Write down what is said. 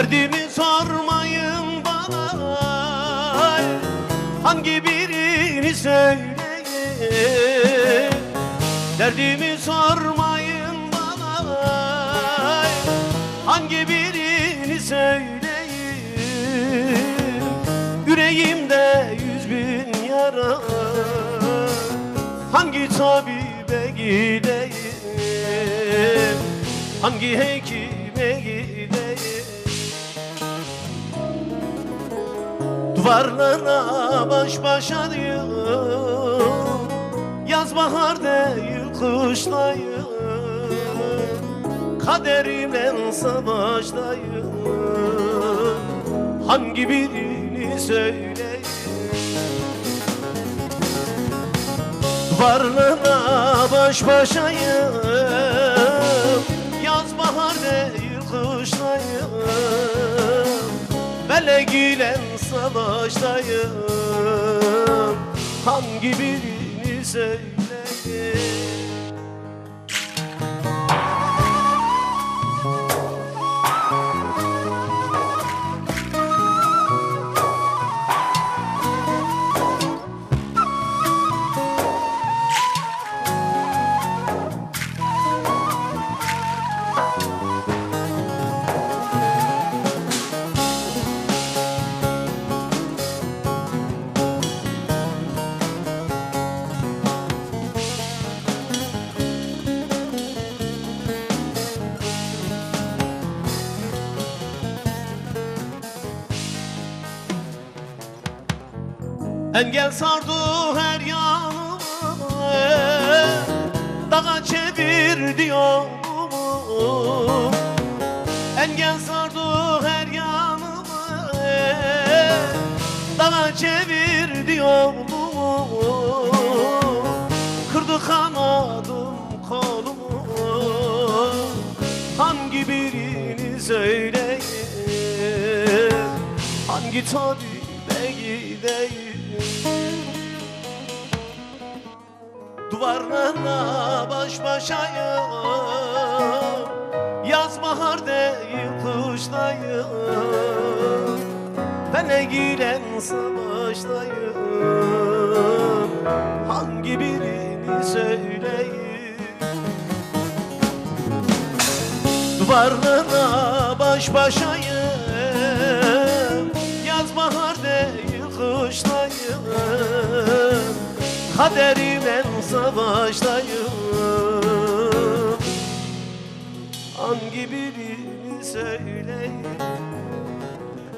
Derdimi sormayın bana, hangi birini söyleyin. Derdimi sormayın bana, hangi birini söyleyin. Yüreğimde 100.000 yara, hangi tabibe gideyim, hangi hekime gideyim. Duvarlara baş başayım, yaz bahar değil kışlayım, kaderimle savaştayım, hangi birini söyleyeyim. Duvarlara baş başayım, yaz bahar değil kışlayım, melek ile savaştayım, hangi birini söyleyeyim. Engel sardı her yanımı, dağa çevirdi yolumu. Engel sardı her yanımı, dağa çevirdi yolumu. Kırdı kanadım kolumu, hangi birini söyleyeyim, hangi tabibe gideyim. Duvarlarla baş başayım, yaz bahar değil kışlayım, bana giren savaştayım, hangi birini söyleyeyim. Duvarlarla baş başayım, yaz bahar değil kışlayım, kaderimle savaştayım, hangi birini söyleyeyim.